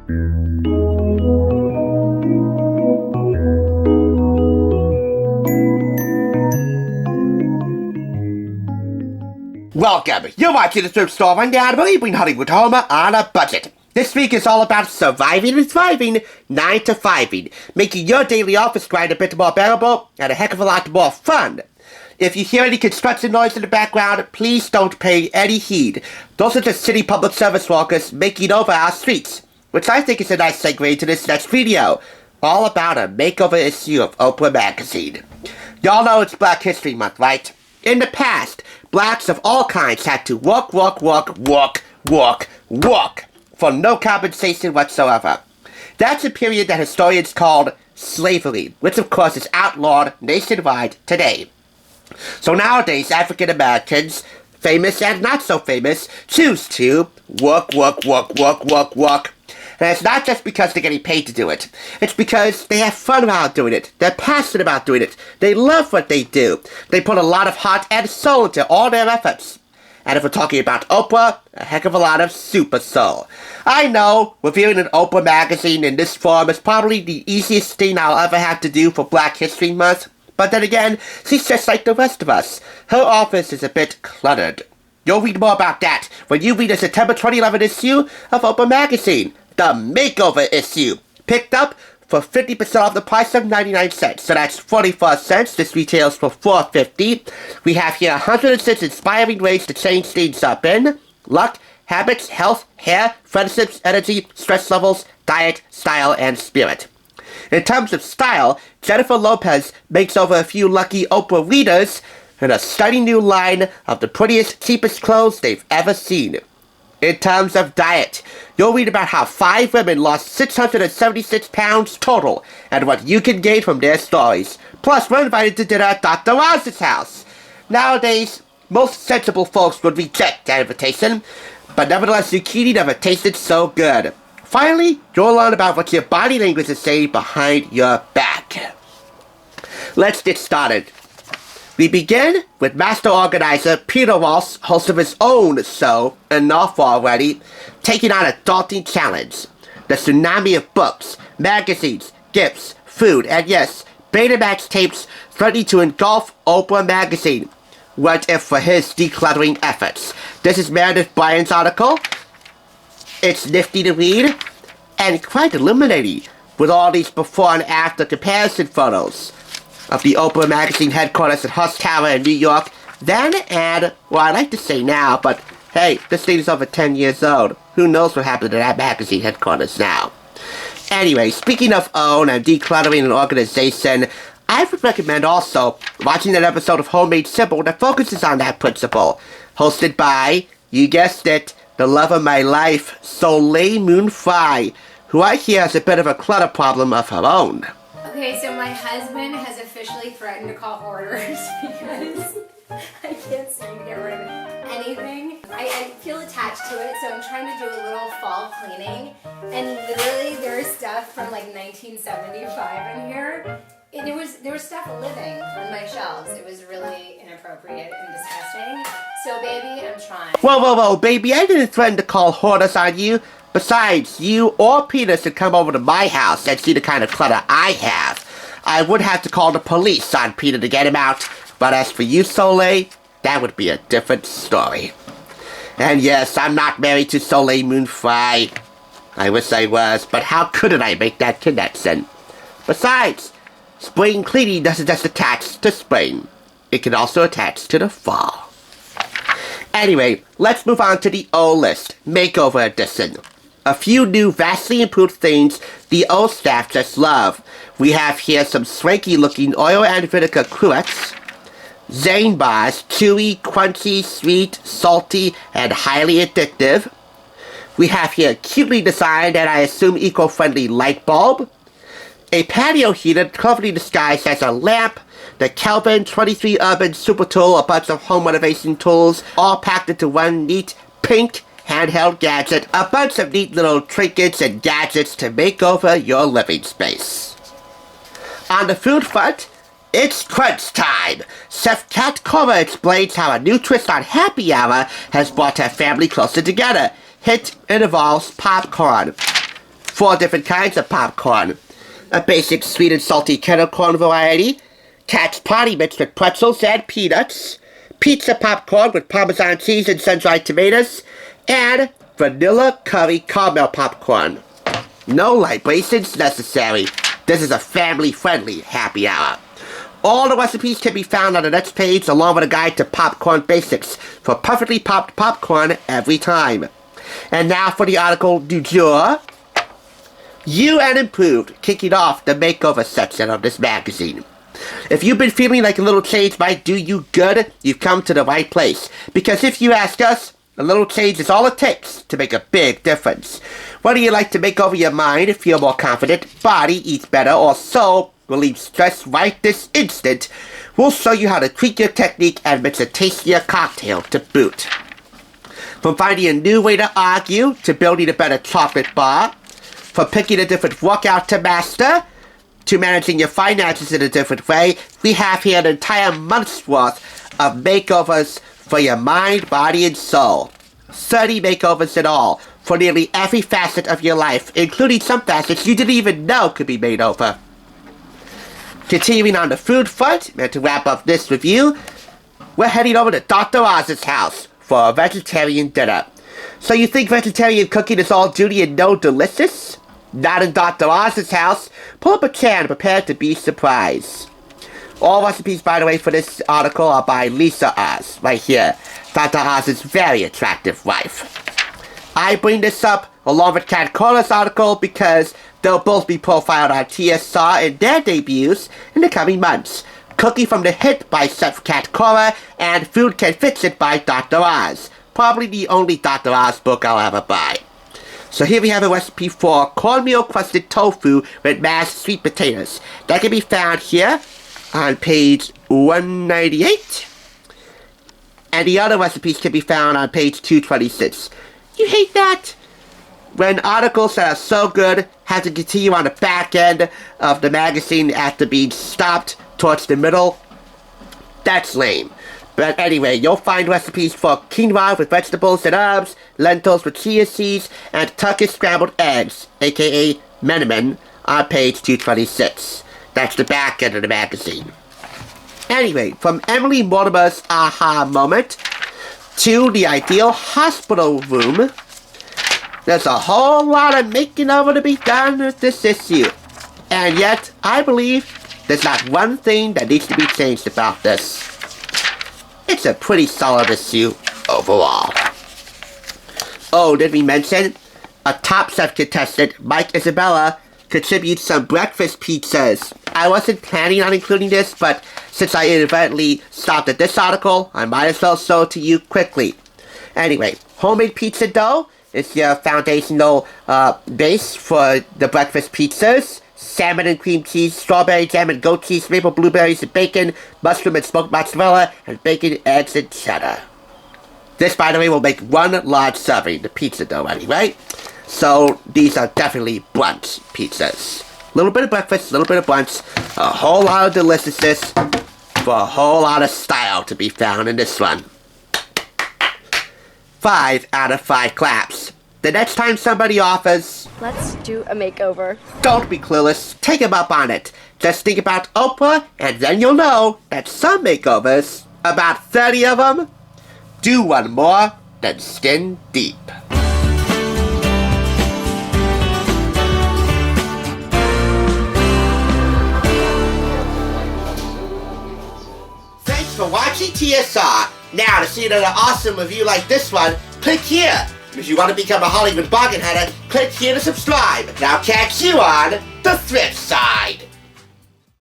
Welcome! You're watching the Thrift Store Rundown, where we bring Hollywood home on a budget. This week is all about surviving and thriving 9 to 5ing, making your daily office grind a bit more bearable and a heck of a lot more fun. If you hear any construction noise in the background, please don't pay any heed. Those are just city public service workers making over our streets, which I think is a nice segue to this next video, all about a makeover issue of Oprah magazine. Y'all know it's Black History Month, right? In the past, blacks of all kinds had to work for no compensation whatsoever. That's a period that historians called slavery, which of course is outlawed nationwide today. So nowadays, African Americans, famous and not so famous, choose to work. And it's not just because they're getting paid to do it. It's because they have fun while doing it. They're passionate about doing it. They love what they do. They put a lot of heart and soul into all their efforts. And if we're talking about Oprah, a heck of a lot of super soul. I know, reviewing an Oprah magazine in this form is probably the easiest thing I'll ever have to do for Black History Month. But then again, she's just like the rest of us. Her office is a bit cluttered. You'll read more about that when you read the September 2011 issue of Oprah magazine. The makeover issue, picked up for 50% off the price of 99 cents. So that's 44 cents. This retails for $4.50. We have here 106 inspiring ways to change things up in luck, habits, health, hair, friendships, energy, stress levels, diet, style, and spirit. In terms of style, Jennifer Lopez makes over a few lucky Oprah readers in a stunning new line of the prettiest, cheapest clothes they've ever seen. In terms of diet, you'll read about how 5 women lost 676 pounds total and what you can gain from their stories. Plus, we're invited to dinner at Dr. Roz's house. Nowadays, most sensible folks would reject that invitation, but nevertheless, zucchini never tasted so good. Finally, you'll learn about what your body language is saying behind your back. Let's get started. We begin with master organizer Peter Walsh, host of his own show, Enough Already, taking on a daunting challenge. The tsunami of books, magazines, gifts, food, and yes, Betamax tapes threatening to engulf Oprah magazine. What if for his decluttering efforts? This is Meredith Bryan's article. It's nifty to read, and quite illuminating, with all these before and after comparison photos of the Oprah magazine headquarters at Huss Tower in New York, then and, well, I like to say now, but hey, this thing is over 10 years old. Who knows what happened to that magazine headquarters now? Anyway, speaking of own and decluttering and organization, I would recommend also watching an episode of Homemade Simple that focuses on that principle, hosted by, you guessed it, the love of my life, Soleil Moon Frye, who I hear has a bit of a clutter problem of her own. Okay, so my husband has officially threatened to call hoarders because I can't seem to get rid of anything. I feel attached to it, so I'm trying to do a little fall cleaning, and literally there's stuff from like 1975 in here. There was stuff living on my shelves. It was really inappropriate and disgusting. So baby, I'm trying. Whoa, baby, I didn't threaten to call hoarders on you. Besides, you or Peter should come over to my house and see the kind of clutter I have. I would have to call the police on Peter to get him out, but as for you, Soleil, that would be a different story. And yes, I'm not married to Soleil Moon Frye. I wish I was, but how couldn't I make that connection? Besides, spring cleaning doesn't just attach to spring. It can also attach to the fall. Anyway, let's move on to the O list, makeover edition. A few new vastly improved things the O staff just love. We have here some swanky looking oil and vinegar cruets, Zane bars, chewy, crunchy, sweet, salty, and highly addictive. We have here a cutely designed and I assume eco-friendly light bulb, a patio heater cleverly disguised as a lamp, the Kelvin 23 Urban Super Tool, a bunch of home renovation tools, all packed into one neat pink handheld gadget, a bunch of neat little trinkets and gadgets to make over your living space. On the food front, it's crunch time. Chef Cat Cora explains how a new twist on happy hour has brought her family closer together. Hit, it involves popcorn. 4 different kinds of popcorn. A basic sweet and salty kettle corn variety, Cat's Potty mixed with pretzels and peanuts, pizza popcorn with Parmesan cheese and sun-dried tomatoes, and vanilla curry caramel popcorn. No libations necessary. This is a family-friendly happy hour. All the recipes can be found on the next page along with a guide to popcorn basics for perfectly popped popcorn every time. And now for the article du jour. New and improved, kicking off the makeover section of this magazine. If you've been feeling like a little change might do you good, you've come to the right place. Because if you ask us, a little change is all it takes to make a big difference. Whether you like to make over your mind, feel more confident, body eats better, or soul relieve stress right this instant, we'll show you how to tweak your technique and mix a tastier cocktail to boot. From finding a new way to argue, to building a better chocolate bar, from picking a different workout to master, to managing your finances in a different way, we have here an entire month's worth of makeovers for your mind, body, and soul. 30 makeovers in all, for nearly every facet of your life, including some facets you didn't even know could be made over. Continuing on the food front, and to wrap up this review, we're heading over to Dr. Oz's house for a vegetarian dinner. So you think vegetarian cooking is all duty and no delicious? Not in Dr. Oz's house. Pull up a chair and prepare to be surprised. All recipes, by the way, for this article are by Lisa Oz, right here, Dr. Oz's very attractive wife. I bring this up along with Cat Cora's article because they'll both be profiled on TSR in their debuts in the coming months. Cookie from the Hit by Chef Cat Cora and Food Can Fix It by Dr. Oz. Probably the only Dr. Oz book I'll ever buy. So here we have a recipe for cornmeal crusted tofu with mashed sweet potatoes. That can be found here on page 198. And the other recipes can be found on page 226. You hate that? When articles that are so good have to continue on the back end of the magazine after being stopped towards the middle, that's lame. But anyway, you'll find recipes for quinoa with vegetables and herbs, lentils with chia seeds, and Turkish scrambled eggs, aka menemen, on page 226. That's the back end of the magazine. Anyway, from Emily Mortimer's aha moment to the ideal hospital room, there's a whole lot of making over to be done with this issue. And yet, I believe there's not one thing that needs to be changed about this. It's a pretty solid issue overall. Oh, did we mention? A Top Chef contestant, Mike Isabella, contributes some breakfast pizzas. I wasn't planning on including this, but since I inadvertently stopped at this article, I might as well show it to you quickly. Anyway, homemade pizza dough is your foundational base for the breakfast pizzas. Salmon and cream cheese, strawberry jam and goat cheese, maple blueberries and bacon, mushroom and smoked mozzarella, and bacon, eggs, and cheddar. This, by the way, will make one large serving, the pizza dough anyway. So these are definitely brunch pizzas. A little bit of breakfast, a little bit of brunch, a whole lot of deliciousness, for a whole lot of style to be found in this one. 5 out of 5 claps. The next time somebody offers, let's do a makeover, don't be clueless, take him up on it. Just think about Oprah, and then you'll know that some makeovers, about 30 of them, do one more than skin deep. Thanks for watching TSR. Now, to see another awesome review like this one, click here. If you want to become a Hollywood bargain hunter, click here to subscribe. Now catch you on the thrift side.